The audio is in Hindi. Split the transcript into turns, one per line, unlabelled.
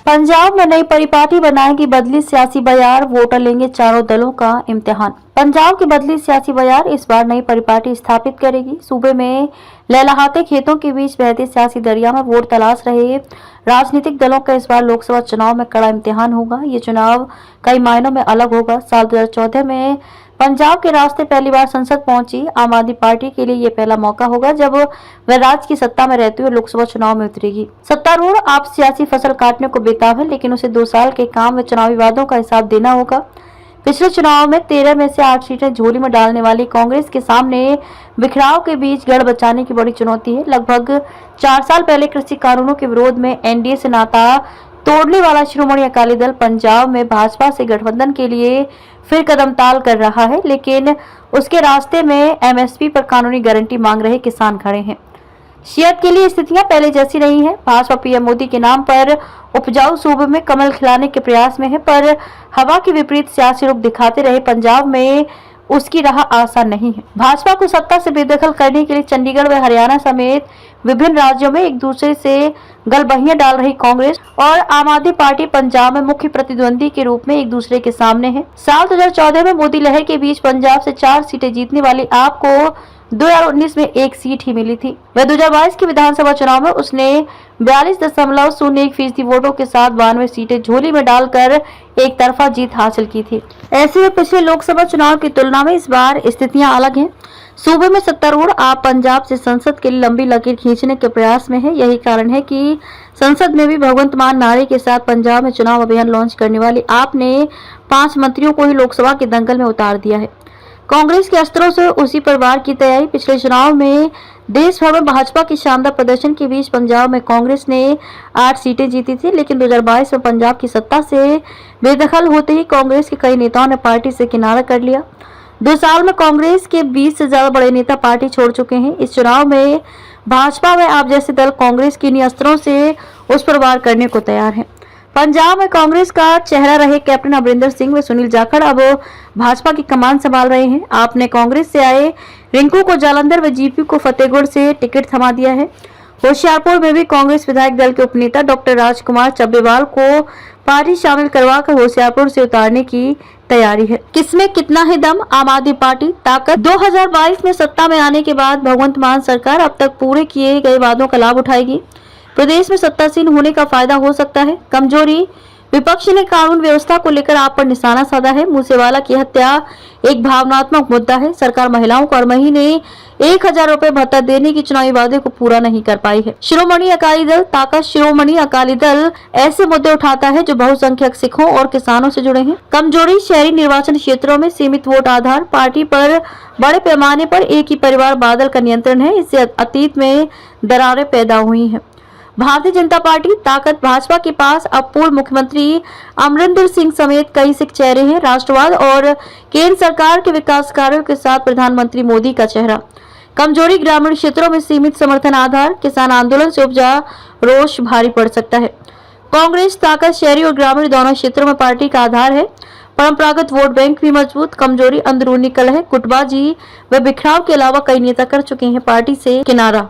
पंजाब में नई परिपाटी बनाएगी बदली सियासी बयार, वोटर लेंगे चारों दलों का इम्तिहान। पंजाब की बदली सियासी बयार इस बार नई परिपाटी स्थापित करेगी। सूबे में लहलहाते खेतों के बीच बहते सियासी दरिया में वोट तलाश रहे राजनीतिक दलों का इस बार लोकसभा चुनाव में कड़ा इम्तिहान होगा। ये चुनाव कई मायनों में अलग होगा। साल 2014 में पंजाब के रास्ते पहली बार संसद पहुंची आम आदमी पार्टी के लिए ये पहला मौका होगा जब वह राज्य की सत्ता में रहते हुए लोकसभा चुनाव में उतरेगी। सत्तारूढ़ आप सियासी फसल काटने को बेताब है, लेकिन उसे 2 साल के काम व चुनावी वादों का हिसाब देना होगा। पिछले चुनाव में 13 में से 8 सीटें झोली में डालने वाली कांग्रेस के सामने बिखराव के बीच गढ़ बचाने की बड़ी चुनौती है। लगभग 4 साल पहले कृषि कानूनों के विरोध में एनडीए से नाता तोड़ने वाला शिरोमणि अकाली दल पंजाब में भाजपा से गठबंधन के लिए फिर कदमताल कर रहा है, लेकिन उसके रास्ते में एमएसपी पर कानूनी गारंटी मांग रहे किसान खड़े हैं। शियत के लिए स्थितियां पहले जैसी नहीं है। भाजपा पीएम मोदी के नाम पर उपजाऊ सूबे में कमल खिलाने के प्रयास में है, पर हवा के विपरीत सियासी रुख दिखाते रहे पंजाब में उसकी राह आसान नहीं है। भाजपा को सत्ता से बेदखल करने के लिए चंडीगढ़ व हरियाणा समेत विभिन्न राज्यों में एक दूसरे से गलबहियां डाल रही कांग्रेस और आम आदमी पार्टी पंजाब में मुख्य प्रतिद्वंदी के रूप में एक दूसरे के सामने है। साल 2014 में मोदी लहर के बीच पंजाब से 4 सीटें जीतने वाली आप को 2019 में 1 सीट ही मिली थी। वह 2022 के विधानसभा चुनाव में उसने 42.01% वोटों के साथ 92 सीटें झोली में डालकर एक तरफा जीत हासिल की थी। ऐसे में पिछले लोकसभा चुनाव की तुलना में इस बार स्थितियां अलग हैं। सूबे में सत्तारूढ़ आप पंजाब से संसद के लिए लंबी लकीर खींचने के प्रयास में है। यही कारण है कि संसद में भी भगवंत मान नारे के साथ पंजाब में चुनाव अभियान लॉन्च करने वाली आपने 5 मंत्रियों को ही लोकसभा के दंगल में उतार दिया है। कांग्रेस के अस्त्रों से उसी पर वार की तैयारी। पिछले चुनाव में देश भर में भाजपा के शानदार प्रदर्शन के बीच पंजाब में कांग्रेस ने 8 सीटें जीती थी, लेकिन 2022 में पंजाब की सत्ता से बेदखल होते ही कांग्रेस के कई नेताओं ने पार्टी से किनारा कर लिया। 2 साल में कांग्रेस के 20 से ज्यादा बड़े नेता पार्टी छोड़ चुके हैं। इस चुनाव में भाजपा व आप जैसे दल कांग्रेस के इन्हीं अस्त्रों से उस पर वार करने को तैयार है। पंजाब में कांग्रेस का चेहरा रहे कैप्टन अमरिंदर सिंह व सुनील जाखड़ अब भाजपा की कमान संभाल रहे हैं। आपने कांग्रेस से आए रिंकू को जालंधर व जीपी को फतेहगढ़ से टिकट थमा दिया है। होशियारपुर में भी कांग्रेस विधायक दल के उपनेता डॉक्टर राजकुमार चब्बेवाल को पार्टी शामिल करवाकर होशियारपुर से उतारने की तैयारी है। किसमें कितना है दम, आम आदमी पार्टी ताकत। 2022 में सत्ता में आने के बाद भगवंत मान सरकार अब तक पूरे किए गए वादों का लाभ उठाएगी। प्रदेश में सत्तासीन होने का फायदा हो सकता है। कमजोरी, विपक्ष ने कानून व्यवस्था को लेकर आप पर निशाना साधा है। मूसेवाला की हत्या एक भावनात्मक मुद्दा है। सरकार महिलाओं को हर महीने 1000 रुपए भत्ता देने की चुनावी वादे को पूरा नहीं कर पाई है। शिरोमणि अकाली दल ताकत। शिरोमणि अकाली दल ऐसे मुद्दे उठाता है जो बहुसंख्यक सिखों और किसानों से जुड़े हैं। कमजोरी, शहरी निर्वाचन क्षेत्रों में सीमित वोट आधार। पार्टी पर बड़े पैमाने पर एक ही परिवार बादल का नियंत्रण है। इससे अतीत में दरारें पैदा हुई है। भारतीय जनता पार्टी ताकत। भाजपा के पास अब पूर्व मुख्यमंत्री अमरिंदर सिंह समेत कई सिख चेहरे हैं। राष्ट्रवाद और केंद्र सरकार के विकास कार्यों के साथ प्रधानमंत्री मोदी का चेहरा। कमजोरी, ग्रामीण क्षेत्रों में सीमित समर्थन आधार। किसान आंदोलन से उपजा रोष भारी पड़ सकता है। कांग्रेस ताकत। शहरी और ग्रामीण दोनों क्षेत्रों में पार्टी का आधार है। परंपरागत वोट बैंक भी मजबूत। कमजोरी, अंदरूनी कलह, गुटबाजी व बिखराव के अलावा कई नेता कर चुके हैं पार्टी से किनारा।